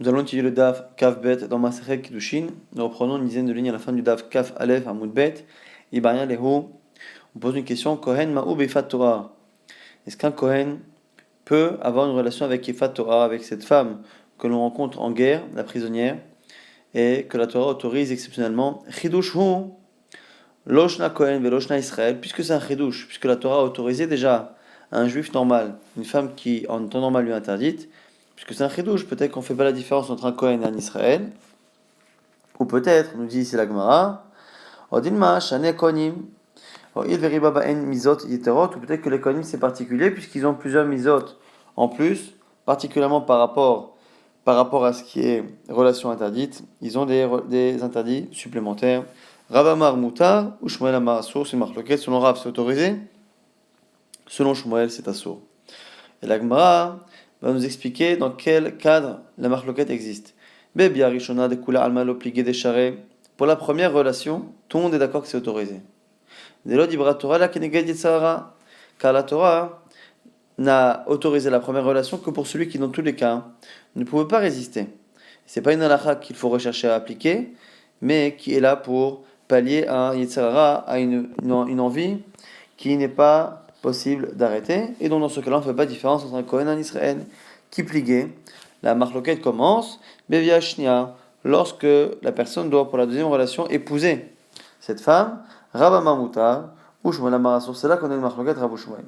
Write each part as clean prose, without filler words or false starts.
Nous allons étudier le Daf Kaf Bet dans Masechet Kiddushin. Nous reprenons une dizaine de lignes à la fin du Daf Kaf Aleph Amud Bet. Ibarien Lehu. On pose une question. Kohen Ma'u Befat Torah. Est-ce qu'un Kohen peut avoir une relation avec Efat Torah, avec cette femme que l'on rencontre en guerre, la prisonnière, et que la Torah autorise exceptionnellement? Chidush Hu Loshna Kohen Veloshna Israël. Puisque c'est un Chidush, puisque la Torah a autorisé déjà un juif normal, une femme qui en temps normal lui est interdite. Puisque c'est un chidouche, peut-être qu'on ne fait pas la différence entre un Kohen et un Israël. Ou peut-être, nous dit ici la Gemara, Odinma, Shane Kohanim, Il Veriba Ba'en Mizot Yeterot, ou peut-être que les Kohanim c'est particulier, puisqu'ils ont plusieurs Mizot en plus, particulièrement par rapport à ce qui est relation interdite, ils ont des interdits supplémentaires. Rav Amar Mutar, ou Shmuel Amar Asur, c'est marloquet, selon Rav c'est autorisé, selon Shmuel c'est Asur. Et la Gemara va nous expliquer dans quel cadre la marloquette existe. Bebia Rishona de Kula Alma Lopligé des Charé. Pour la première relation, tout le monde est d'accord que c'est autorisé. Delo Dibra Torah la Keneged Yitzhara. Car la Torah n'a autorisé la première relation que pour celui qui, dans tous les cas, ne pouvait pas résister. C'est pas une halakha qu'il faut rechercher à appliquer, mais qui est là pour pallier à un Yitzhara, à une envie qui n'est pas possible d'arrêter, et donc dans ce cas-là, on ne fait pas de différence entre un Kohen et un Israël. Qui pliguait, la marloquette commence, Bevia Shnia, lorsque la personne doit, pour la deuxième relation, épouser cette femme, Rabba Mamuta, ou Shmuel Amarasour, c'est là qu'on a une marloquette Rabou Shmuel.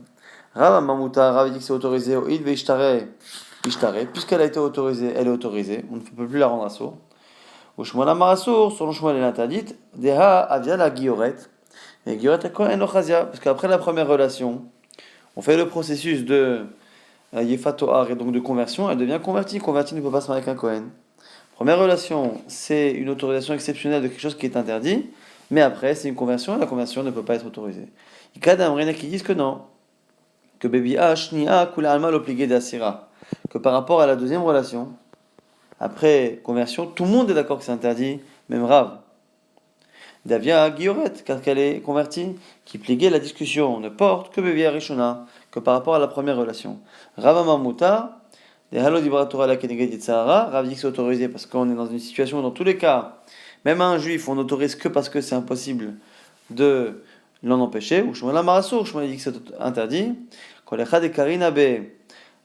Rabba Mamuta, Rabbi dit que c'est autorisé, au Il Veishtare, puisqu'elle a été autorisée, elle est autorisée, on ne peut plus la rendre assour. Ou Shmuel Amarasour, selon Shmuel, elle est interdite, Deha Avia la Guilloret. Et Guilloret Kohen Ochazia, parce qu'après la première relation, on fait le processus de Yefatoar et donc de conversion, elle devient convertie. Convertie ne peut pas se marier avec un Kohen. Première relation, c'est une autorisation exceptionnelle de quelque chose qui est interdit, mais après, c'est une conversion et la conversion ne peut pas être autorisée. Il y a des gens qui disent que non, que Baby Ashnia Kula Alma l'obligé d'Asira, que par rapport à la deuxième relation, après conversion, tout le monde est d'accord que c'est interdit, même Rav. Davia Guilloret, car qu'elle est convertie, qui pliguait la discussion ne porte que Bevia Rishona, que par rapport à la première relation. Rav Mamuta, des Halo Dibra Torah la Keneged Yitzhara, Rav dit que c'est autorisé parce qu'on est dans une situation où, dans tous les cas, même un juif, on n'autorise que parce que c'est impossible de l'en empêcher, ou Shmuel Amarasour, Shmuel dit que c'est interdit. Kolecha de Karina Be,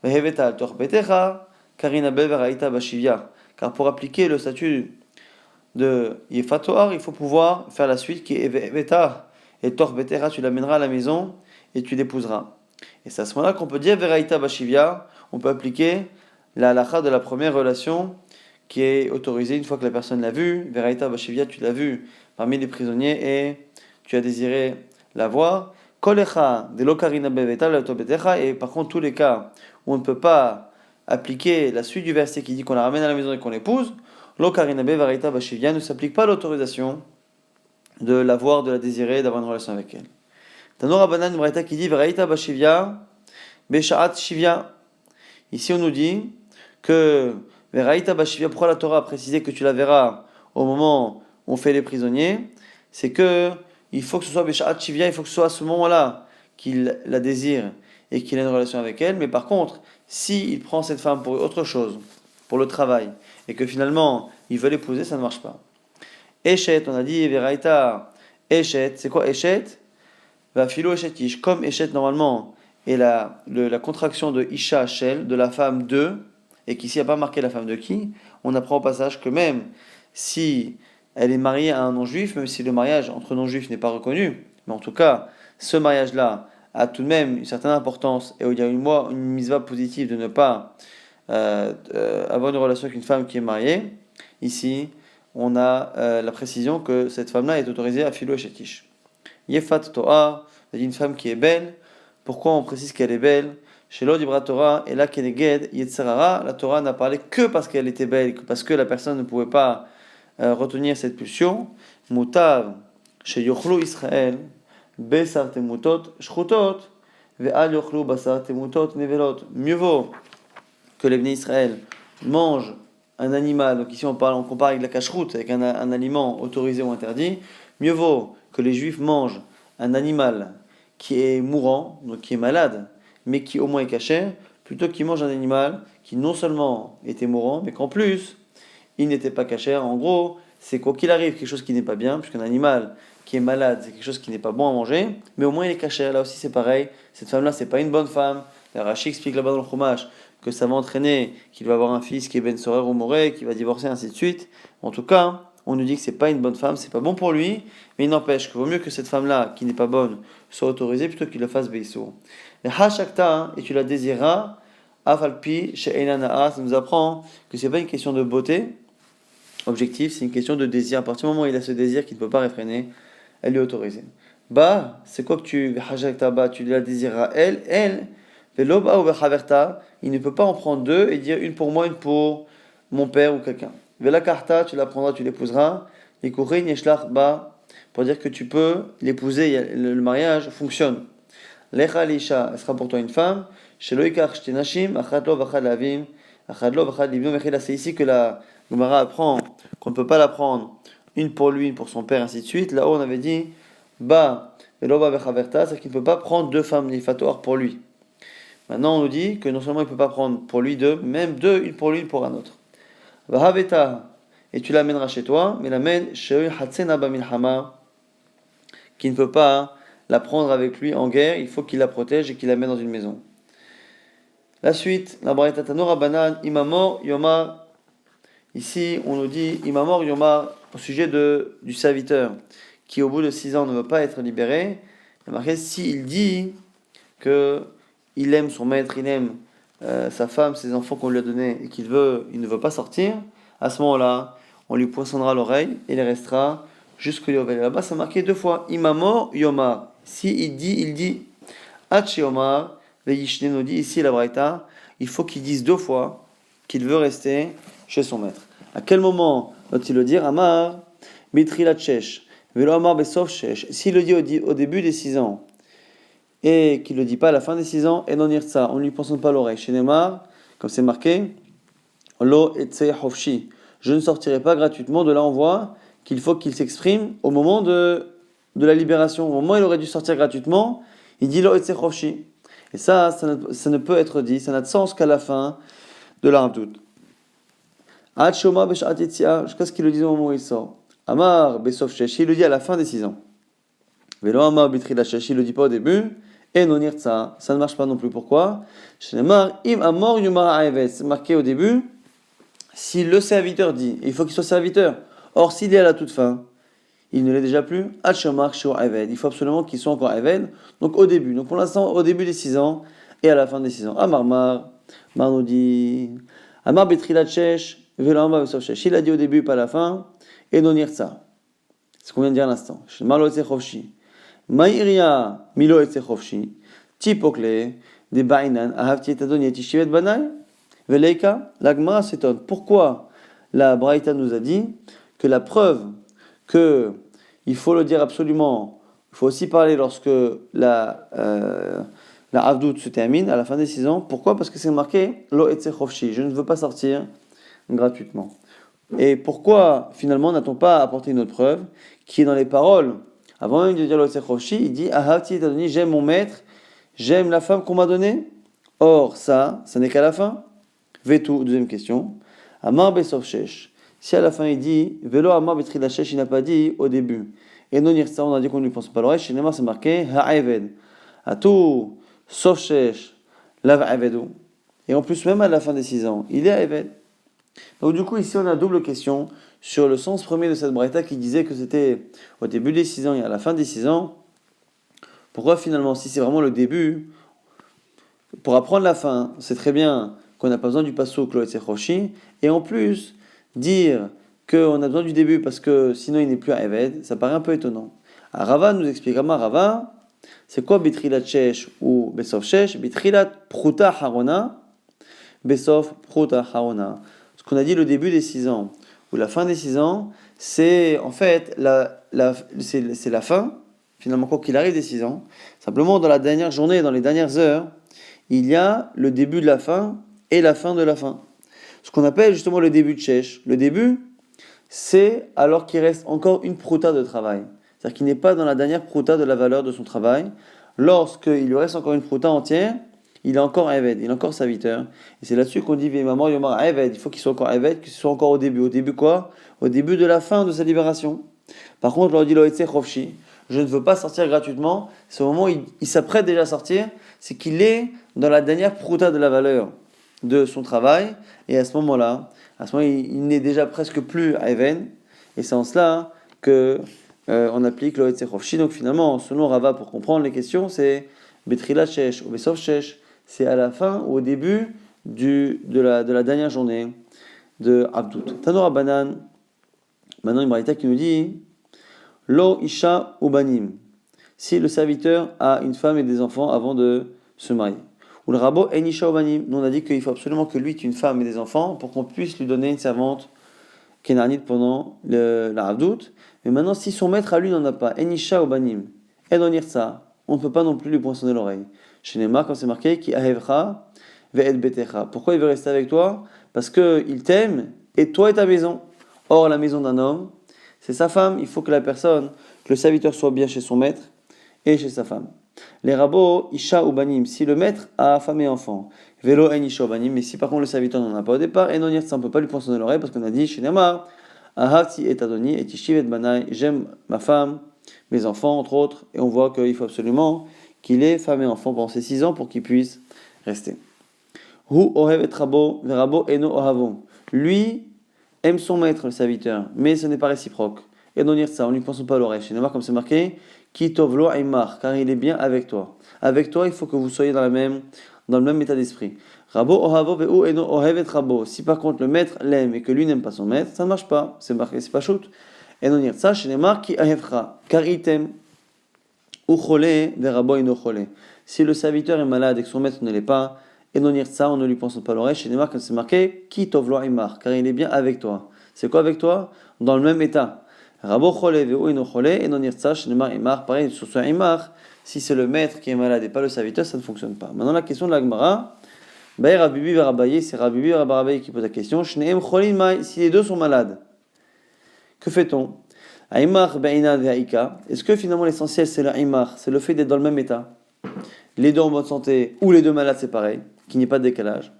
Veheveta al Torbetecha, Karina Be Veraita Bashivia, car pour appliquer le statut de Yefatoar, il faut pouvoir faire la suite qui est Vetar et Tor Betera, tu l'amèneras à la maison et tu l'épouseras. Et c'est à ce moment-là qu'on peut dire Veraita Bashivia, on peut appliquer la halakha de la première relation qui est autorisée une fois que la personne l'a vue. Veraita Bashivia, tu l'as vue parmi les prisonniers et tu as désiré la voir. Kolecha de Lokarina Beveta, et par contre, tous les cas où on ne peut pas appliquer la suite du verset qui dit qu'on la ramène à la maison et qu'on l'épouse, Lokarinabe Varita Bashivia ne s'applique pas l'autorisation de la voir, de la désirer, d'avoir une relation avec elle. Tanora Banan Varita qui dit Varita Bashivia Beshaat Shivia. Ici on nous dit que Varita Bashivia, pourquoi la Torah a précisé que tu la verras au moment où on fait les prisonniers, c'est que il faut que ce soit Beshaat Shivia, il faut que ce soit à ce moment-là qu'il la désire et qu'il ait une relation avec elle. Mais par contre, s'il prend cette femme pour autre chose, pour le travail, et que finalement ils veulent épouser, ça ne marche pas. Eshet, on a dit Veraita, Eshet, c'est quoi Eshet? Va philo Eshetish, comme Eshet normalement est la contraction de Isha Shel, de la femme de, et qu'ici il n'y a pas marqué la femme de qui, on apprend au passage que même si elle est mariée à un non-juif, même si le mariage entre non-juifs n'est pas reconnu, mais en tout cas, ce mariage-là a tout de même une certaine importance, et il y a une mitzvah positive de ne pas avoir une relation avec une femme qui est mariée. Ici, on a la précision que cette femme-là est autorisée à philo et chétish. Yefat Toa, c'est une femme qui est belle. Pourquoi on précise qu'elle est belle? Chez l'Odibra Torah et la Keneged Yetzerara, la Torah n'a parlé que parce qu'elle était belle, parce que la personne ne pouvait pas retenir cette pulsion. Mutav, chez Yochlo Israël, Besar Temutot, Shchutot, Ve'al Yochlo Basar Temutot, Nevelot. Mieux vaut que les bénis Israël mangent un animal, donc ici on compare avec la cacheroute, avec un aliment autorisé ou interdit, mieux vaut que les juifs mangent un animal qui est mourant, donc qui est malade, mais qui au moins est caché, plutôt qu'il mange un animal qui non seulement était mourant, mais qu'en plus, il n'était pas cachère. En gros, c'est quoi qu'il arrive, quelque chose qui n'est pas bien, puisqu'un animal qui est malade, c'est quelque chose qui n'est pas bon à manger, mais au moins il est cachère. Là aussi, c'est pareil. Cette femme-là, c'est pas une bonne femme. Rashi explique là-bas dans le Chumash que ça va entraîner qu'il va avoir un fils qui est Ben Sorer ou Moré, qui va divorcer, ainsi de suite. En tout cas, on nous dit que c'est pas une bonne femme, c'est pas bon pour lui, mais il n'empêche qu'il vaut mieux que cette femme-là, qui n'est pas bonne, soit autorisée plutôt qu'il le fasse Beissour. Le Hashakta, et tu la désireras, Afalpi, chez Einana'a, ça nous apprend que c'est pas une question de beauté objectif, c'est une question de désir. À partir du moment où il a ce désir qu'il ne peut pas réfréner, elle lui est autorisée. Bah, c'est quoi que tu la désireras elle, veloba ou vechaverta, il ne peut pas en prendre deux et dire une pour moi, une pour mon père ou quelqu'un. Vela karta, tu la prendras, tu l'épouseras. Et kourin yeshlach ba, pour dire que tu peux l'épouser, le mariage fonctionne. Lecha lisha, elle sera pour toi une femme. Shelo ikach shtenashim, achadlo vachad lavim, achadlo vachad libno mechila. C'est ici que la Gemara apprend qu'on ne peut pas la prendre une pour lui, une pour son père, ainsi de suite. Là-haut, on avait dit ba veloba vechaverta, c'est-à-dire qu'il ne peut pas prendre deux femmes nifatoires pour lui. Maintenant, on nous dit que non seulement il ne peut pas prendre pour lui deux, même deux, une pour lui, une pour un autre. Vahaveta, et tu l'amèneras chez toi, mais l'amène chez Hatsena Bamilhama, qui ne peut pas la prendre avec lui en guerre, il faut qu'il la protège et qu'il la mette dans une maison. La suite, la Braïta Tanora Banan, Imamor Yomar. Ici, on nous dit Imamor Yomar au sujet du serviteur qui, au bout de 6 ans, ne veut pas être libéré. Il y a marqué s'il dit que il aime son maître, il aime sa femme, ses enfants qu'on lui a donnés et il ne veut pas sortir, à ce moment-là, on lui poinçonnera l'oreille et il restera jusqu'au Yovel. Là-bas, ça marqué 2 fois Imamor Yomar. Si il dit Hachi Yomar, Veishne nous dit ici la Braïta, il faut qu'il dise 2 fois qu'il veut rester chez son maître. À quel moment doit-il le dire Amar, Mitrilat Shesh, Velo Amar Besof Shesh. S'il le dit au début des 6 ans, et qu'il ne le dit pas à la fin des 6 ans, et non ça, on ne lui poinçonne pas l'oreille. Chez Neymar, comme c'est marqué, Lo etse hofshi, je ne sortirai pas gratuitement. De là, on voit qu'il faut qu'il s'exprime au moment de la libération. Au moment où il aurait dû sortir gratuitement, il dit Lo etse hofshi. Et ça ne peut être dit, ça n'a de sens qu'à la fin de la Havdout. Ad shoma beshat yitzia, jusqu'à ce qu'il le dise au moment où il sort. Amar besof shesh, il le dit à la fin des 6 ans. Velo amar bitrila shesh, il le dit pas au début. Et non ça ne marche pas non plus. Pourquoi? Shneimar im amor yumar ha'eved, c'est marqué au début. Si le serviteur dit, il faut qu'il soit serviteur. Or, s'il est à la toute fin, il ne l'est déjà plus. Hachomar shur eved, il faut absolument qu'il soit encore eved. Donc au début. Donc pour l'instant, au début des 6 ans et à la fin des 6 ans. Amar Mar nous dit Amar betrilat shesh, velo amar besof shesh. Il a dit au début, pas à la fin. Et non ça. C'est ce qu'on vient de dire à l'instant. Shneimar lo etze chofshi. Maïria milo etze chofshi. Tipokle de bainan ahavti et adoni et tishivet banai. Veleika, la Gemara s'étonne. Pourquoi la Braïta nous a dit que la preuve que il faut le dire absolument, il faut aussi parler lorsque la Havdout se termine à la fin des 6 ans. Pourquoi? Parce que c'est marqué Lo etze chofshi, je ne veux pas sortir gratuitement. Et pourquoi finalement n'a-t-on pas apporté une autre preuve qui est dans les paroles? Avant même de dire Lo etze chofshi, il dit Ahavti et adoni, j'aime mon maître, j'aime la femme qu'on m'a donnée. Or ça n'est qu'à la fin. Vetou, deuxième question. Amar besof shesh. Si à la fin il dit Velo amar betrila shesh, il n'a pas dit au début. Et non ça, on a dit qu'on ne lui pense pas l'oreille. Chez Neymar, c'est marqué ha'eved. À tout sauf shesh, lav avedu. Et en plus, même à la fin des 6 ans, il est ha'eved. Donc du coup, ici, on a double question sur le sens premier de cette braïta qui disait que c'était au début des 6 ans et à la fin des 6 ans. Pourquoi finalement, si c'est vraiment le début, pour apprendre la fin, c'est très bien qu'on n'a pas besoin du passouk lo etze chofshi, et en plus, dire qu'on a besoin du début parce que sinon il n'est plus à Eved, ça paraît un peu étonnant. Rava nous explique, Rava, c'est quoi Bitrilat Shesh ou Besof Shesh? Bitrilat Pruta Harona, Besof Pruta Harona. Ce qu'on a dit le début des 6 ans, ou la fin des 6 ans, c'est en fait c'est la fin, finalement quoi qu'il arrive des 6 ans, simplement dans la dernière journée, dans les dernières heures, il y a le début de la fin et la fin de la fin. Ce qu'on appelle justement le début de Shesh. Le début, c'est alors qu'il reste encore une prouta de travail. C'est-à-dire qu'il n'est pas dans la dernière prouta de la valeur de son travail. Lorsqu'il lui reste encore une prouta entière, il est encore Eved, il est encore serviteur. Et c'est là-dessus qu'on dit maman Yomar Eved, il faut qu'il soit encore Eved, qu'il soit encore au début. Au début quoi? Au début de la fin de sa libération. Par contre, on leur dit Loetze Chofshi, je ne veux pas sortir gratuitement. C'est au moment où il s'apprête déjà à sortir, c'est qu'il est dans la dernière prouta de la valeur de son travail. Et à ce moment-là, il n'est déjà presque plus à Even. Et c'est en cela que on applique Loetze Chofshi. Donc finalement, selon Rava, pour comprendre les questions, c'est Betrila Shesh ou Besov Shesh. C'est à la fin ou au début de la dernière journée de Abdout. Tanora Banan, maintenant une braïta qui nous dit Lo Isha Ubanim. Si le serviteur a une femme et des enfants avant de se marier. Ou le rabot En Isha Ubanim. Nous on a dit qu'il faut absolument que lui ait une femme et des enfants pour qu'on puisse lui donner une servante Kenanite pendant la Abdout. Mais maintenant, si son maître à lui n'en a pas, En Isha Ubanim, et ça, on ne peut pas non plus lui poinçonner l'oreille. Chez Neymar, quand c'est marqué, qui ahevra ve'et betecha. Pourquoi il veut rester avec toi? Parce qu'il t'aime, et toi et ta maison. Or, la maison d'un homme, c'est sa femme. Il faut que que le serviteur soit bien chez son maître et chez sa femme. Les rabots, isha ou banim, si le maître a femme et enfant, vélo en isha ou banim, mais si par contre le serviteur n'en a pas au départ, et non ça, on ne peut pas lui poinçonner l'oreille, parce qu'on a dit, chez Neymar, ahati et adoni, et tishiv et banai, j'aime ma femme, mes enfants, entre autres, et on voit qu'il faut absolument qu'il ait femme et enfant pendant ces 6 ans pour qu'il puisse rester. Hu ohev et rabo, verabo eno ohavon. Lui aime son maître, le serviteur, mais ce n'est pas réciproque. Et non dire ça, on ne lui pense pas l'oreille. Chez Neymar, comme c'est marqué, ki tovlo aimar, car il est bien avec toi. Avec toi, il faut que vous soyez dans le même état d'esprit. Rabo ohavo ve'u eno ohev et rabo. Si par contre le maître l'aime et que lui n'aime pas son maître, ça ne marche pas. C'est marqué, c'est pas shoot. Et non dire ça, chez Neymar, ki ahevra, car il t'aime. Ou cholé, verabo eno cholé. Si le serviteur est malade et que son maître ne l'est pas, et non dire ça, on ne lui pense pas l'oreille. Chez Neymar, comme c'est marqué, ki tovlo aimar, car il est bien avec toi. C'est quoi avec toi? Dans le même état. Rabo cholé, ve'u eno cholé, et non dire ça, chez Neymar, imar, pareil, sur ce imar, si c'est le maître qui est malade et pas le serviteur, ça ne fonctionne pas. Maintenant, la question de la Gemara, Baï Rabibi Verabaye, c'est Rabibi Verabaye qui pose la question. Shneem cholin mai, si les deux sont malades, que fait-on? Aimar be'ina ve'aika. Est-ce que finalement l'essentiel c'est l'aimar, c'est le fait d'être dans le même état? Les deux en bonne santé ou les deux malades, c'est pareil, qu'il n'y ait pas de décalage.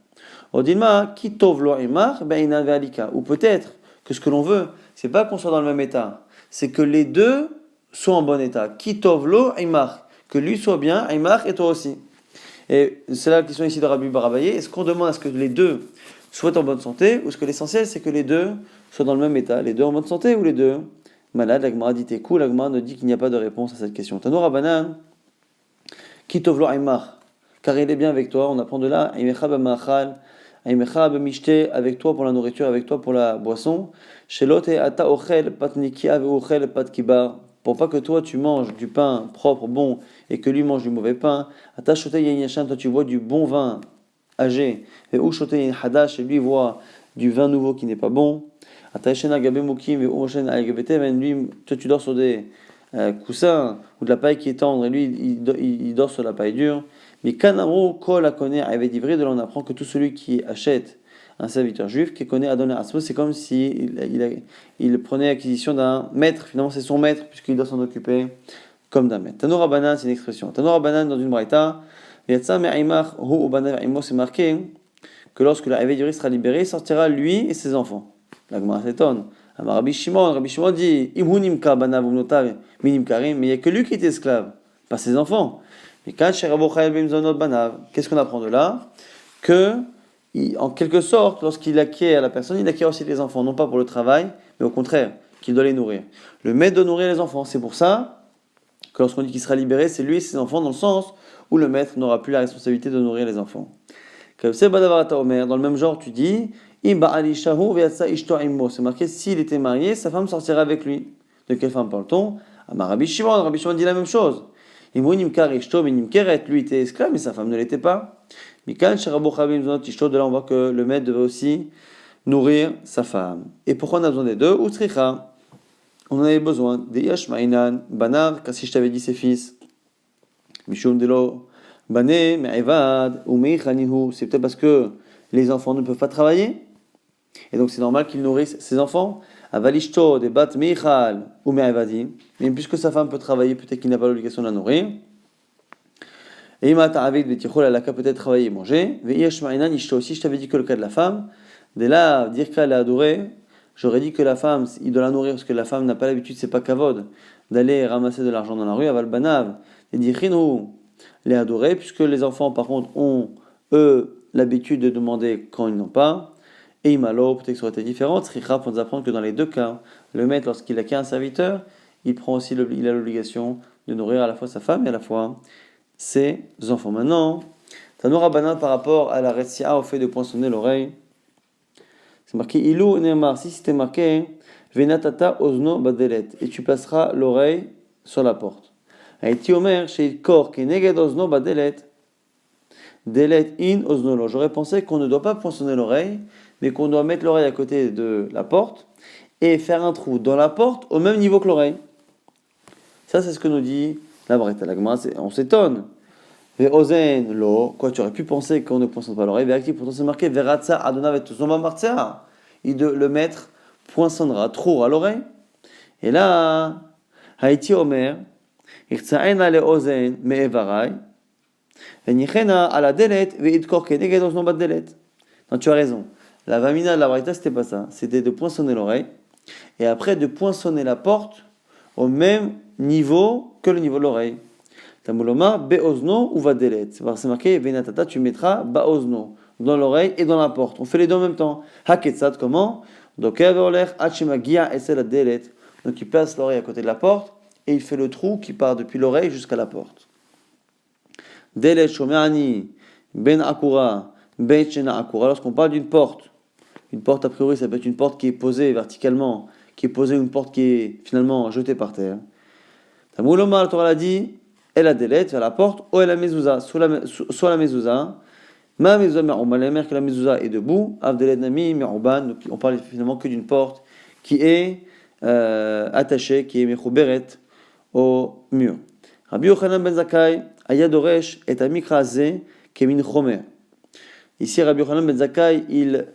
Odilma, ki tov lo aimar be'ina ve'alika. Ou peut-être que ce que l'on veut, c'est pas qu'on soit dans le même état, c'est que les deux soient en bon état. Ki tov lo aimar, que lui soit bien, aimar et toi aussi. Et c'est là la question ici de Rabbi Barabaye. Est-ce qu'on demande à ce que les deux soient en bonne santé, ou est-ce que l'essentiel c'est que les deux soient dans le même état? Les deux en bonne santé ou les deux malades? La Gemara dit t'es cool, la Gemara nous dit qu'il n'y a pas de réponse à cette question. Tano Rabbanan, ki tovlo aimar, car il est bien avec toi. On apprend de là, aimecha b'machal, aimecha b'mishte, avec toi pour la nourriture, avec toi pour la boisson. Shelote ata ochel pat nikia ve'ochel pat kibar. Pour pas que toi tu manges du pain propre, bon, et que lui mange du mauvais pain. Ata shote yin yashan, toi tu bois du bon vin âgé. Ve'u shote yin hadash, et lui voit du vin nouveau qui n'est pas bon. Ata yeshena gabe mukim ve'u yeshena al gabete, lui, toi tu dors sur des coussins ou de la paille qui est tendre, et lui il dort sur la paille dure. Mais kanamro kol akoner avait divré, de là on apprend que tout celui qui achète un serviteur juif qui connaît Adonai Asmo, c'est comme si il prenait acquisition d'un maître. Finalement, c'est son maître puisqu'il doit s'en occuper comme d'un maître. Tanor Banan, c'est une expression. Tanor Banan dans une braïta, Yatsa me'aimar hu ubanav imo, c'est marqué que lorsque la Réveil sera libéré, il sortira lui et ses enfants. La Gemara s'étonne. Rabbi Shimon dit Imhu nimka banav umnotav minim karim, mais il n'y a que lui qui est esclave, pas ses enfants. Mais quand Sherabo Chayel bimzonot banav, qu'est-ce qu'on apprend de là? Que en quelque sorte, lorsqu'il acquiert la personne, il acquiert aussi les enfants, non pas pour le travail, mais au contraire, qu'il doit les nourrir. Le maître doit nourrir les enfants, c'est pour ça que lorsqu'on dit qu'il sera libéré, c'est lui et ses enfants, dans le sens où le maître n'aura plus la responsabilité de nourrir les enfants. Comme c'est Badavarata Omer, dans le même genre, tu dis, c'est marqué, s'il était marié, sa femme sortira avec lui. De quelle femme parle-t-on? Rabbi Shimon dit la même chose. Lui était esclave, mais sa femme ne l'était pas. De là, on voit que le maître devait aussi nourrir sa femme. Et pourquoi on a besoin des deux? On en avait besoin. Des Yashmainan, Banav, car si je t'avais dit ses fils, Mishum Delo, Bané, Me'evad, ou Meichanihu, c'est peut-être parce que les enfants ne peuvent pas travailler. Et donc c'est normal qu'ils nourrissent ses enfants. Avalishto, des Bat Meichal, ou Me'evadi. Mais puisque sa femme peut travailler, peut-être qu'il n'a pas l'obligation de la nourrir. Et Imata Avid Betichol, elle a qu'à peut-être travailler et manger. Veish Marinan Ishto aussi, je t'avais dit que le cas de la femme, dès là, dire qu'elle est adorée, j'aurais dit que la femme, il doit la nourrir parce que la femme n'a pas l'habitude, c'est pas kavod, d'aller ramasser de l'argent dans la rue, aval banav, et dire les adorer, puisque les enfants, par contre, ont, eux, l'habitude de demander quand ils n'ont pas. Et Imalo, peut-être que ça aurait été différent. Tzricha, pour nous apprendre que dans les deux cas, le maître, lorsqu'il a qu'un serviteur, il prend aussi il a l'obligation de nourrir à la fois sa femme et à la fois ses enfants. Maintenant, Tanoura Banan par rapport à la Retsia, au fait de poinçonner l'oreille, c'est marqué Ilou Neymar, si c'était marqué Venatata Ozno Badelet, et tu placeras l'oreille sur la porte. Aïti Omer, chez Kor, Keneged Ozno Badelet, Delet in Oznolo. J'aurais pensé qu'on ne doit pas poinçonner l'oreille, mais qu'on doit mettre l'oreille à côté de la porte et faire un trou dans la porte au même niveau que l'oreille. Ça, c'est ce que nous dit la Breta. On s'étonne. Ve'ozen lo, quoi, tu aurais pu penser qu'on ne poinçonne pas l'oreille. Ve'actif, pourtant c'est marqué Veratza Adona Vetuzoma Martzea. Le maître poinçonnera, trou à l'oreille. Et là, Haïti Omer, Irtsaena le ozen me'evarai, Venichena à la delet, ve'idkor keneged ozno bat delet. Non, tu as raison. La vamina de la Braïta, c'était pas ça. C'était de poinçonner l'oreille et après de poinçonner la porte au même niveau que le niveau de l'oreille. Tamuloma, be'ozno ou vadelet. C'est marqué, venatata, tu mettras ba'ozno dans l'oreille et dans la porte. On fait les deux en même temps. Haketsat, comment? Donc, il place l'oreille à côté de la porte et il fait le trou qui part depuis l'oreille jusqu'à la porte. Delet shomeani ben akura ben shena akura. Lorsqu'on parle d'une porte, une porte a priori ça peut être une porte qui est posée verticalement, qui est posée, une porte qui est finalement jetée par terre. Tamuloma, la Torah l'a dit, elle a delet vers la porte, ou elle a mezouza, soit la mezouza. Ma mezouza me'ouban, la mère que la mezouza est debout, avdelet nami me'ouban. Donc on parle finalement que d'une porte qui est attachée, qui est mechouberet au mur. Rabbi Yochanan ben Zakkai, ayadoresh et amikra ze kemin chomer. Ici, Rabbi Yochanan ben Zakkai, il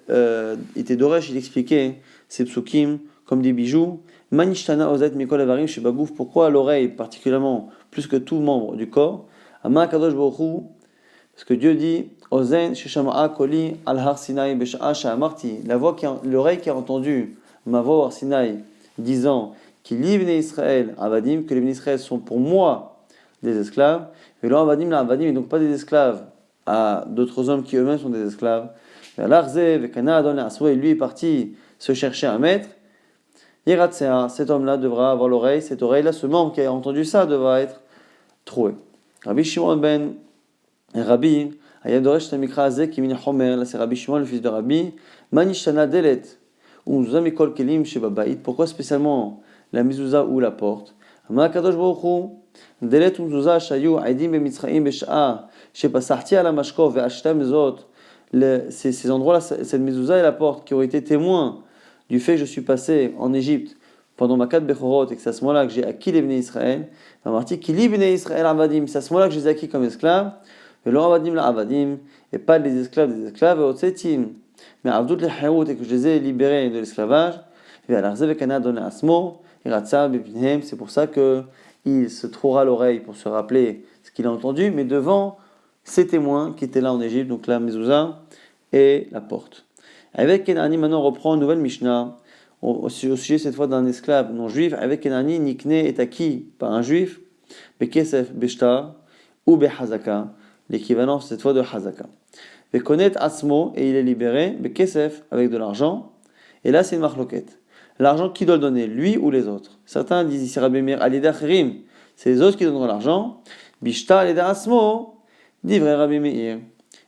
était doresh, il expliquait ces psukim comme des bijoux. Manishtana ozet mikol avarim shebagouf. Pourquoi l'oreille, particulièrement, plus que tout membre du corps? Ama kadosh baruch. Parce que Dieu dit, Ozen sheshama'a koli al har Sinai besha'a sha'amarti. L'oreille qui a entendu ma voix au har Sinai, disant qu'il livne Israël avadim, que les Israël sont pour moi des esclaves. Et là, avadim, là, avadim, et donc pas des esclaves à d'autres hommes qui eux-mêmes sont des esclaves. Et lui est parti se chercher un maître. Cet homme-là devra avoir l'oreille, cette oreille-là, ce membre qui a entendu ça devra être troué. Rabbi Shimon ben Rabbi, Ayadoresh Tamikra Azek Kimin Homer, là c'est Rabbi Shimon, le fils de Rabbi, Manishana Delet, ou Mikol Kelim Shebabait. Pourquoi spécialement la mezouza ou la porte? Ama Kadosh Baruchu, Delet Mezouza Shayu Aidim Bemitzraim Besha'a, Shepasarti ala Mashkov Ve'ashta Mezot. Ces endroits-là, cette mezouza et la porte qui ont été témoins du fait que je suis passé en Égypte pendant ma 4 Bechorot et que c'est à ce moment-là que j'ai acquis les Bnei Israël, la partie qui lit Bnei Israël Avadim, c'est à ce moment-là que je les ai acquis comme esclaves, et le Avadim la Avadim, et pas les esclaves des esclaves, et Otsetim, mais Avdout les Harout, et que je les ai libérés de l'esclavage, et Alarze Vekana donné Asmo, et Ratsa Bepinhem, c'est pour ça qu'il se trouvera l'oreille pour se rappeler ce qu'il a entendu, mais devant ces témoins qui étaient là en Égypte, donc la mezouza et la porte. Avec Kenani, maintenant on reprend une nouvelle Mishnah, au sujet cette fois d'un esclave non juif. Avec Kenani, Nikne est acquis par un juif, Bekesef Beshta ou Behazaka, l'équivalent cette fois de Hazaka. Bekonet Asmo, et il est libéré, Bekesef, avec de l'argent, et là c'est une marloquette. L'argent, qui doit le donner, lui ou les autres? Certains disent ici Rabbi Meir, Alida Chirim, c'est les autres qui donneront l'argent, Bishta Alida Asmo, dit vrai Rabbi Meir.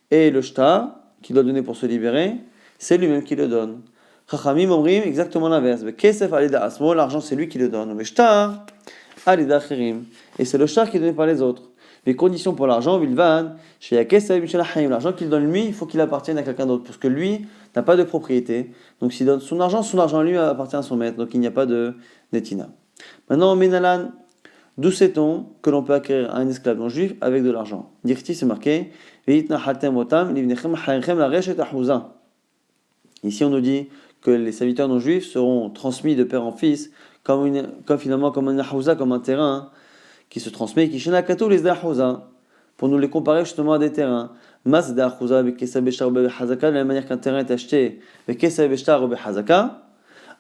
Et le shta, qui doit donner pour se libérer, c'est lui-même qui le donne. Chachamim omrim exactement l'inverse. Kesef alida asmo, l'argent c'est lui qui le donne. Mais shtar alida chirim, et c'est le shtar qui est donné par les autres. Les conditions pour l'argent, vilvan, chez Kesef Michelachim, l'argent qu'il donne lui, il faut qu'il appartienne à quelqu'un d'autre, parce que lui n'a pas de propriété. Donc s'il donne son argent lui appartient à son maître, donc il n'y a pas de netina. Maintenant, Menalan, d'où sait-on que l'on peut acquérir un esclave non juif avec de l'argent? Dirti, c'est marqué, Veitna hatem otam, livnechem harechem la reshet ahouza. Ici, on nous dit que les serviteurs non juifs seront transmis de père en fils, comme un ahouza, comme un terrain qui se transmet, qui shenakatou les ahouza. pour nous les comparer justement à des terrains. Mas d'Achouza avec Kesa Beshtar ou Hazaka, de la même manière qu'un terrain est acheté avec Kesa Beshtar ou Hazaka,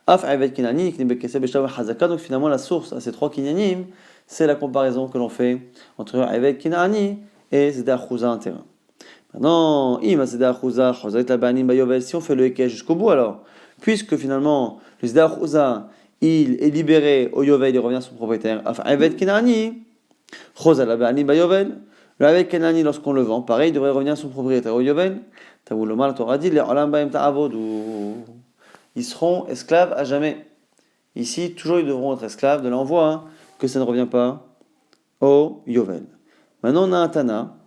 Af Ayvet Kinani, Kesa Beshtar ou Hazaka, donc finalement la source à ces trois Kinyanim, c'est la comparaison que l'on fait entre Ayvet Kinani et Zedachouza, un terrain. Maintenant, si on fait le Ekeh jusqu'au bout alors, puisque finalement le Zedachouza, il est libéré au Yovel, il revient à son propriétaire, Af Ayvet Kinani, Chosa la Bani Bayovel, le Ayvet Kinani lorsqu'on le vend, pareil, il devrait revenir à son propriétaire au Yovel. Tabouloma, la Torah dit, ils seront esclaves à jamais. Ici, toujours ils devront être esclaves de l'envoi, hein, que ça ne revient pas au Yovel. Maintenant, on a un Tana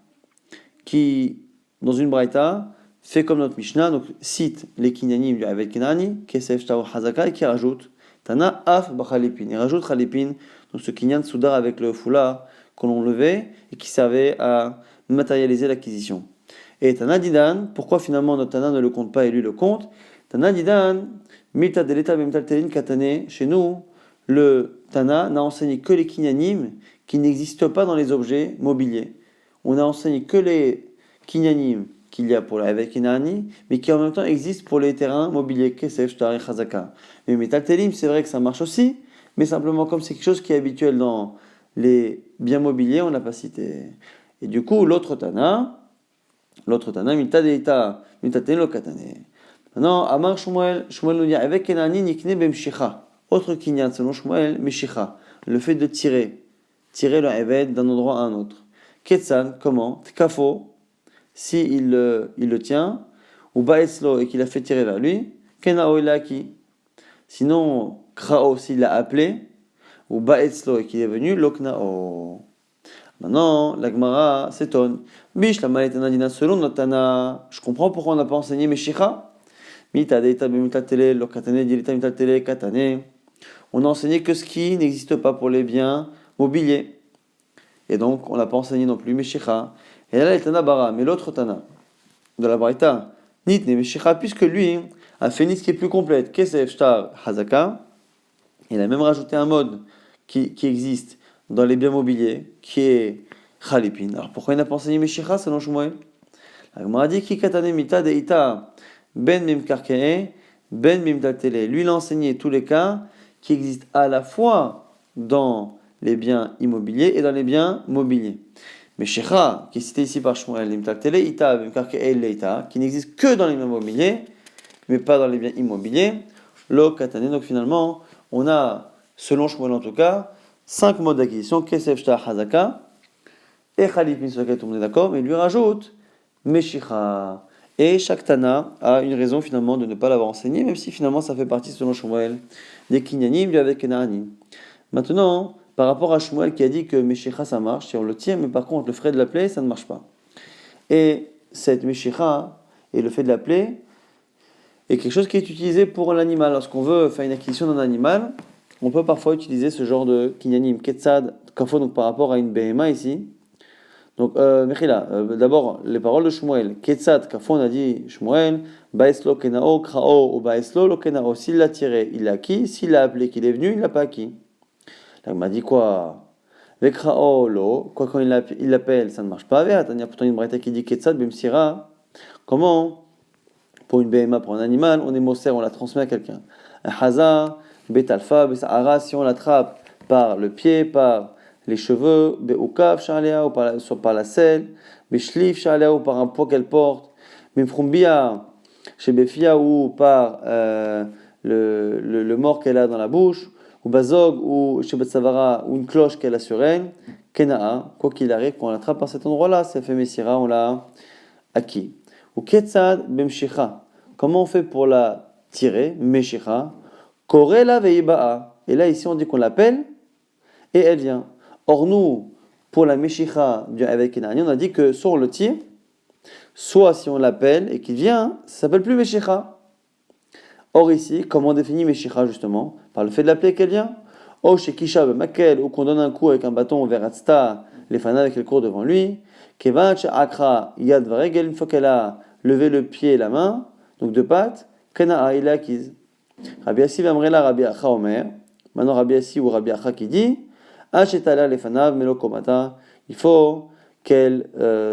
qui, dans une Braïta, fait comme notre Mishnah, donc cite les Kinyanim du Ayvet Kinani, Kesef Shtao Hazaka, et qui rajoute Tana Af Bachalipin. Il rajoute Chalipin, donc ce Kinyan Soudar avec le foulard qu'on levait et qui servait à matérialiser l'acquisition. Et Tana Didan, pourquoi finalement notre Tana ne le compte pas et lui le compte? Tana Didan, Milta Deleta Bemtal Telin Katane, chez nous, le Tana n'a enseigné que les Kinyanim qui n'existent pas dans les objets mobiliers. On a enseigné que les Kinyanim qu'il y a pour la Ayvet Kinani, mais qui en même temps existent pour les terrains mobiliers, Kesef, Shtar et Chazaka. Mais Metal Telim, c'est vrai que ça marche aussi, mais simplement comme c'est quelque chose qui est habituel dans les biens mobiliers, on l'a pas cité. Et du coup, l'autre Tana, Mita Deita, Mita Telo Katane. Maintenant, Amar Shmuel nous dit avec Kenani Nikne Bemshicha. Autre Kinyan, selon Shmuel, Meshicha. Le fait de tirer le Ayvet d'un endroit à un autre. Ketsan, comment? Tkafo, si il le tient, ou Baeslo et qu'il a fait tirer vers lui, Kenao Ilaki. Sinon, Krao, s'il l'a appelé, ou Baeslo et qu'il est venu, Loknao. Maintenant, la Gemara s'étonne. Bish, la maletana dina, selon notre Tana, je comprends pourquoi on n'a pas enseigné Meshicha. Mita deita bemita tele, lokatane, dilita mita tele, katane. On n'a enseigné que ce qui n'existe pas pour les biens mobiliers. Et donc, on n'a pas enseigné non plus Meshicha. Et là, le Tana Bara, mais l'autre Tana, de la Braïta, Nitne Meshicha, puisque lui a fait une liste qui est plus complète, Kesef Shtar Hazaka, il a même rajouté un mode qui existe dans les biens mobiliers, qui est Chalipin. Alors pourquoi il n'a pas enseigné Meshicha selon Shmuel? La Gemara dit Ki katane mita deita ben mimkarkee, ben mimtatele. Lui, il a enseigné tous les cas qui existent à la fois dans les biens immobiliers et dans les biens mobiliers. Mais Shecha, qui est cité ici par Shmuel, Limtatele, Ita, Mimkarkee, Leita, qui n'existe que dans les biens mobiliers, mais pas dans les biens immobiliers, Lo Katane. Donc finalement, on a, selon Shmuel en tout cas, 5 modes d'acquisition, Kesef Shtar Hazaka, et Khalifin, sur lequel tout le monde est d'accord, mais il lui rajoute Meshicha. Et chaque Tana a une raison finalement de ne pas l'avoir enseigné, même si finalement ça fait partie, selon Shmuel, des Kinyanim, du avec Kenani. Maintenant, par rapport à Shmuel qui a dit que Meshicha ça marche, si on le tient, mais par contre le frais de la plaie, ça ne marche pas. Et cette Meshicha et le fait de la plaie est quelque chose qui est utilisé pour l'animal. Lorsqu'on veut faire une acquisition d'un animal, on peut parfois utiliser ce genre de Kinyanim, Ketsad, Kafo, donc par rapport à une Behema ici. Donc, Mechila, d'abord, les paroles de Shmuel. Ketsad, Kafo, on a dit Shmuel, Baeslo Kenao, Krao, ou Baeslo Kenao. S'il l'a tiré, il l'a acquis. S'il l'a appelé, qu'il est venu, il l'a pas acquis. Là, il m'a dit quoi? Avec Krao, lo, quoi quand il l'appelle, ça ne marche pas. Il y a pourtant une braïta qui dit Ketsad, Bimsira. Comment? Pour une BMA, pour un animal, on est Moser, on la transmet à quelqu'un. Un Haza, Betalfa, Besahara, si on l'attrape par le pied, par les cheveux, Be'ukav, Shalea, ou par la selle, Beshlif, Shalea, ou par un poids qu'elle porte, Mimfrumbia, chez Befia, ou par le mort qu'elle a dans la bouche, ou Bazog, ou chez Betsavara, ou une cloche qu'elle a sur elle, Kenaa, quoi qu'il arrive, quand on l'attrape par cet endroit-là, c'est fait Messira, on l'a acquis. Ou Ketsad, Bemshicha, comment on fait pour la tirer, Meshicha, Korela Veiba'a, et là ici on dit qu'on l'appelle, et elle vient. Or nous, pour la Meshicha avec Kenani, on a dit que soit on le tire, soit si on l'appelle et qu'il vient, ça s'appelle plus Meshicha. Or ici, comment on définit Meshicha justement? Par le fait de l'appeler qu'elle vient. O Shekisha Makel, ou qu'on donne un coup avec un bâton vers Atzta, les fanas avec elle court devant lui. Kevan Akra Yad Varegel, une fois qu'elle a levé le pied et la main, donc deux pattes, Kenaa il est acquise. Rabbi Yassi Vamrela Rabbi Acha Omer. Maintenant Rabbi Yassi ou Rabbi Acha qui dit Achetala les fanav melokomata. Il faut qu'elle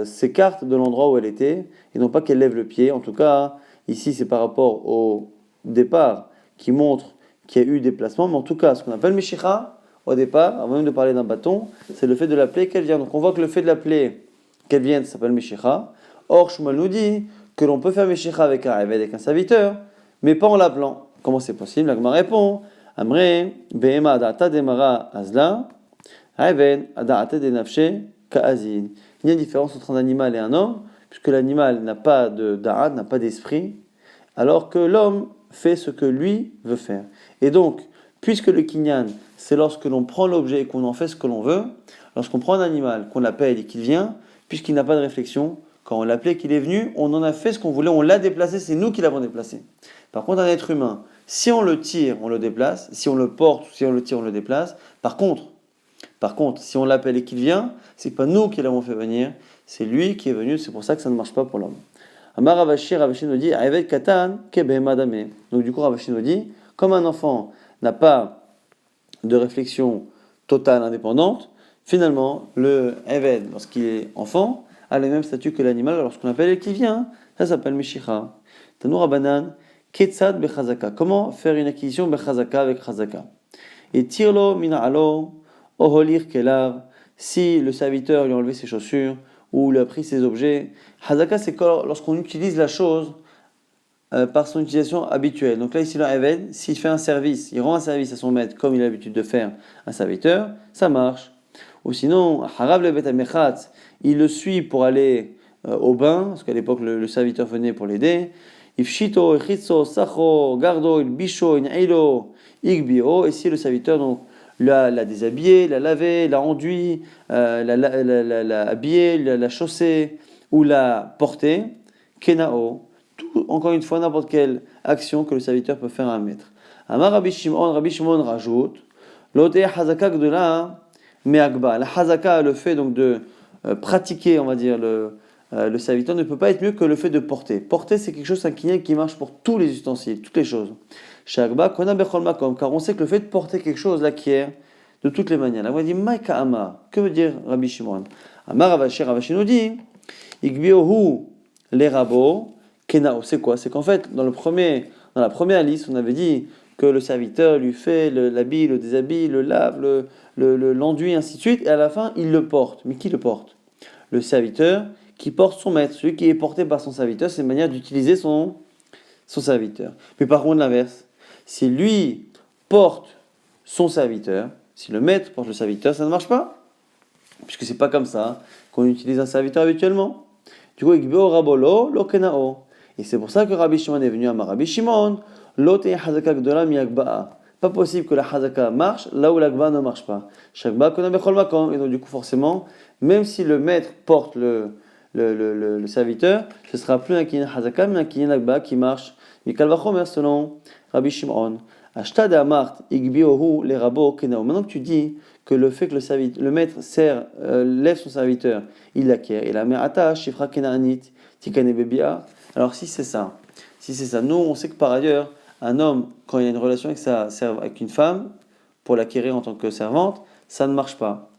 s'écarte de l'endroit où elle était, et non pas qu'elle lève le pied. En tout cas, ici c'est par rapport au départ qui montre qu'il y a eu déplacement, mais en tout cas, ce qu'on appelle Meshicha, au départ, avant même de parler d'un bâton, c'est le fait de l'appeler qu'elle vient. Donc on voit que le fait de l'appeler qu'elle vienne, ça s'appelle Meshicha. Or, Shmuel nous dit que l'on peut faire Meshicha avec un Eved, avec un serviteur, mais pas en l'appelant. Comment c'est possible? La Gemara répond Amre, Behema Adata Demara Azla, Eved Adata Denafshe Kaazin. Il y a une différence entre un animal et un homme, puisque l'animal n'a pas de da'at, n'a pas d'esprit, alors que l'homme fait ce que lui veut faire. Et donc, puisque le kinyan, c'est lorsque l'on prend l'objet et qu'on en fait ce que l'on veut, lorsqu'on prend un animal, qu'on l'appelle et qu'il vient, puisqu'il n'a pas de réflexion, quand on l'appelait et qu'il est venu, on en a fait ce qu'on voulait, on l'a déplacé, c'est nous qui l'avons déplacé. Par contre, un être humain, si on le tire, on le déplace, si on le porte, si on le tire, on le déplace. Par contre, si on l'appelle et qu'il vient, c'est pas nous qui l'avons fait venir, c'est lui qui est venu, c'est pour ça que ça ne marche pas pour l'homme. Amar Ravashi nous dit, Ayvet Katan Kebehema Dame. Donc du coup, Ravashi nous dit, comme un enfant n'a pas de réflexion totale indépendante, finalement, le Eved, lorsqu'il est enfant, a le même statut que l'animal lorsqu'on appelle et qu'il vient. Ça s'appelle Meshicha. Tanour Abanan, Ketzad Bechazaka. Comment faire une acquisition Bechazaka avec Chazaka? Et Tirlo Mina'alo, Oholir Kelav, si le serviteur lui a enlevé ses chaussures, ou lui a pris ses objets. Hazaka, c'est lorsqu'on utilise la chose par son utilisation habituelle. Donc là, ici, le Eved, s'il fait un service, il rend un service à son maître comme il a l'habitude de faire un serviteur, ça marche. Ou sinon, Harav le Bet Amechatz, il le suit pour aller au bain, parce qu'à l'époque, le serviteur venait pour l'aider. Ifshito, Echitso, Sacho, Gardo, Ilbisho, Inailo, Igbio, et si le serviteur, donc, l'a déshabillé, l'a lavé, l'a enduit, l'a habillé, l'a chaussé ou l'a porté, kenao, tout, encore une fois, n'importe quelle action que le serviteur peut faire à un maître. Amar Rabbi Shimon rajoute, l'ote hazaka gdola me'agba. La hazaka, le fait donc de pratiquer, on va dire, le serviteur ne peut pas être mieux que le fait de porter. Porter, c'est quelque chose, un kinyan qui marche pour tous les ustensiles, toutes les choses. Shagba, kona bechol makom, car on sait que le fait de porter quelque chose l'acquiert de toutes les manières. Là, on dit Maïka Ama. Que veut dire Rabbi Shimon? Amar Ravashi nous dit Igbiohu les rabots, Kenao. C'est quoi? C'est qu'en fait, dans la première liste, on avait dit que le serviteur lui fait l'habille, le déshabille, le lave, l'enduit, ainsi de suite, et à la fin, il le porte. Mais qui le porte? Le serviteur qui porte son maître. Celui qui est porté par son serviteur, c'est une manière d'utiliser son serviteur. Mais par contre, l'inverse. Si lui porte son serviteur, si le maître porte le serviteur, ça ne marche pas. Puisque c'est pas comme ça qu'on utilise un serviteur habituellement. Du coup, Igbeo Rabolo, lo Kenao. Et c'est pour ça que Rabbi Shimon est venu à Rabbi Shimon, lo te hazaka gdola mi agba'a. Pas possible que la hazaka marche là où l'agba ne marche pas. Shagba kona bechol makom. Et donc, du coup, forcément, même si le maître porte le serviteur, ce sera plus un kinyan hazaka, mais un kinyan agba qui marche. Mikal vachomer selon Rabbi Shimon. Ashtad amart igbiohu les rabots kenao. Maintenant que tu dis que le fait que le maître lève son serviteur, il l'acquiert. Et la me'ata shifra kenaanit tikane bebia. Alors si c'est ça, nous on sait que par ailleurs, un homme, quand il a une relation avec une femme, pour l'acquérir en tant que servante, ça ne marche pas.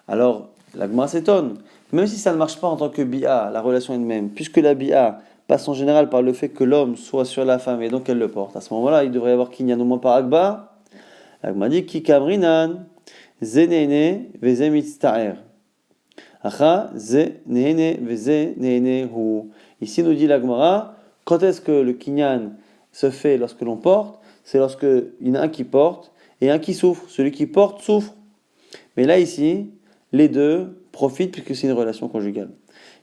Alors la Gemara s'étonne. Même si ça ne marche pas en tant que bi'a, la relation elle-même, puisque la bi'a passe en général par le fait que l'homme soit sur la femme et donc elle le porte. À ce moment-là, il devrait y avoir kinyan au moins par Agba. Agba dit ki kamrinan zenene veze mitzta'er. Acha zenene veze nene hu. Ici nous dit la Gemara, quand est-ce que le kinyan se fait lorsque l'on porte? C'est lorsque il y en a un qui porte et un qui souffre. Celui qui porte souffre. Mais là ici, les deux profitent puisque c'est une relation conjugale.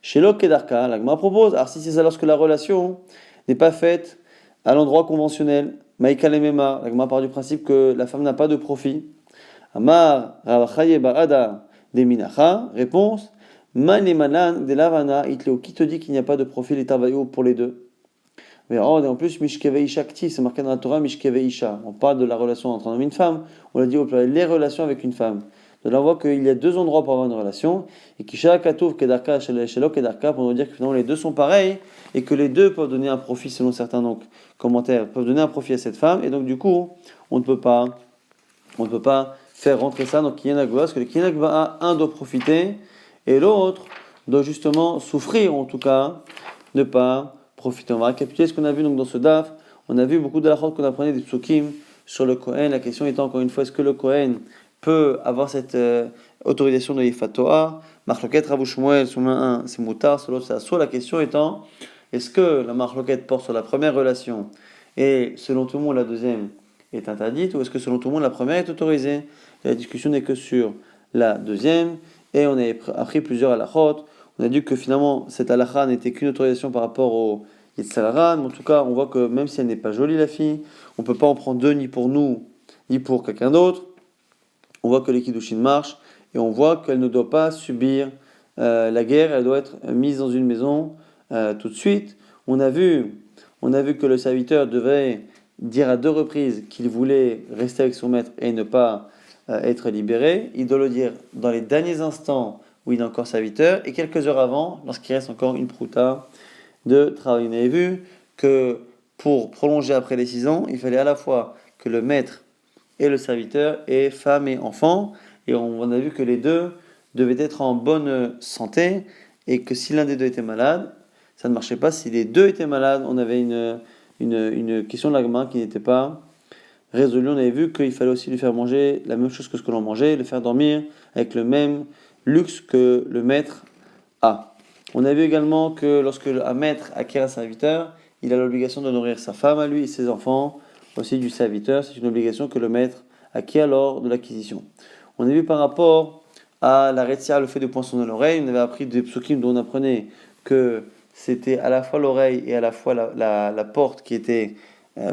Chez l'Okedarka, la Gemara propose, alors si c'est ça lorsque la relation n'est pas faite à l'endroit conventionnel, Maïka Lemema, la Gemara part du principe que la femme n'a pas de profit. Amar Ravachaye Barada Deminacha, réponse, Manemanan de Lavana Itleo, qui te dit qu'il n'y a pas de profit les Tavayo pour les deux? Mais en plus, Mishkeve Isha actif, c'est marqué dans la Torah, Mishkeve Isha. On parle de la relation entre un homme et une femme, on l'a dit au pluriel, les relations avec une femme. Donc là, on voit qu'il y a deux endroits pour avoir une relation, et Kisha Katouf Kedarka Shelo Kedarka, pour nous dire que finalement les deux sont pareils, et que les deux peuvent donner un profit, selon certains commentaires, peuvent donner un profit à cette femme, et donc du coup, on ne peut pas faire rentrer ça dans Kinyan Agba, parce que le Kinyan Agba, un doit profiter, et l'autre doit justement souffrir, en tout cas, ne pas profiter. On va récapituler ce qu'on a vu donc dans ce daf. On a vu beaucoup de halachot qu'on apprenait des psukim sur le Kohen. La question étant encore une fois, est-ce que le Kohen peut avoir cette autorisation de Yifat Torah? Marloket Rabou Shmuel, sur l'un c'est Moutar, sur l'autre c'est Assour. La question étant, est-ce que la Marloket porte sur la première relation et selon tout le monde la deuxième est interdite, ou est-ce que selon tout le monde la première est autorisée? La discussion n'est que sur la deuxième, et on a appris plusieurs halachot. On a dit que finalement cette halakha n'était qu'une autorisation par rapport au Yetzer Hara, mais en tout cas on voit que même si elle n'est pas jolie la fille, on ne peut pas en prendre deux ni pour nous ni pour quelqu'un d'autre. On voit que les kiddushin marchent, et on voit qu'elle ne doit pas subir la guerre, elle doit être mise dans une maison tout de suite. On a vu que le serviteur devait dire à 2 reprises qu'il voulait rester avec son maître et ne pas être libéré. Il doit le dire dans les derniers instants où il est encore serviteur et quelques heures avant, lorsqu'il reste encore une prouta de travail. On avait vu que pour prolonger après les 6 ans, il fallait à la fois que le maître et le serviteur aient femme et enfant, et on a vu que les deux devaient être en bonne santé, et que si l'un des deux était malade, ça ne marchait pas. Si les deux étaient malades, on avait une question de l'agma qui n'était pas résolue. On avait vu qu'il fallait aussi lui faire manger la même chose que ce que l'on mangeait, le faire dormir avec le même luxe que le maître a. On a vu également que lorsque un maître acquiert un serviteur, il a l'obligation de nourrir sa femme à lui et ses enfants, aussi du serviteur. C'est une obligation que le maître acquiert lors de l'acquisition. On a vu par rapport à la retia, le fait de poinçonner l'oreille, on avait appris des psukim dont on apprenait que c'était à la fois l'oreille et à la fois la porte qui était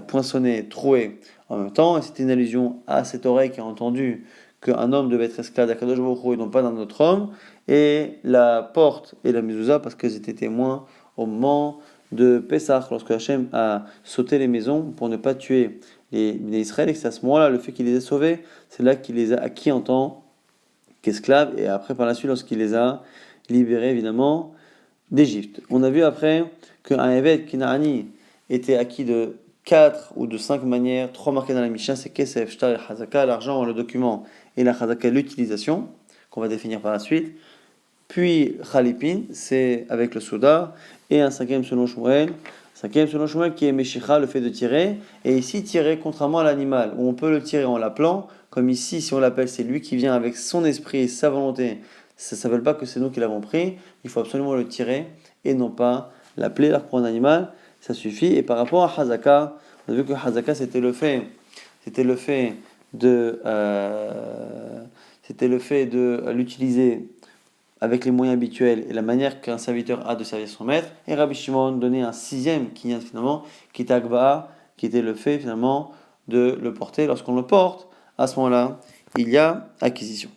poinçonnée, trouée en même temps, et c'était une allusion à cette oreille qui a entendu qu'un homme devait être esclave d'Akadosh Baruch Hu et non pas d'un autre homme, et la porte et la mezouza parce qu'elles étaient témoins au moment de Pessah, lorsque Hachem a sauté les maisons pour ne pas tuer les Israël, et c'est à ce moment-là, le fait qu'il les ait sauvés, c'est là qu'il les a acquis en tant qu'esclaves, et après par la suite lorsqu'il les a libérés évidemment d'Égypte. On a vu après qu'un évêque Kinaani était acquis de 4 ou de 5 manières, 3 marquées dans la Mishnah, c'est Kesef, Shtar et Hazaka, l'argent, le document, et la Hazaka, l'utilisation, qu'on va définir par la suite. Puis Khalipin, c'est avec le Souda, et un cinquième selon Shmuel, qui est Meshicha, le fait de tirer, et ici tirer contrairement à l'animal, où on peut le tirer en l'appelant, comme ici, si on l'appelle, c'est lui qui vient avec son esprit et sa volonté, ça ne s'appelle pas que c'est nous qui l'avons pris, il faut absolument le tirer, et non pas l'appeler. Alors pour un animal, ça suffit. Et par rapport à Hazaka, on a vu que Hazaka c'était le fait de l'utiliser avec les moyens habituels et la manière qu'un serviteur a de servir son maître. Et Rabbi Shimon donnait un 6e qui finalement, qui était Agba'a, qui était le fait finalement de le porter. Lorsqu'on le porte, à ce moment-là, il y a acquisition.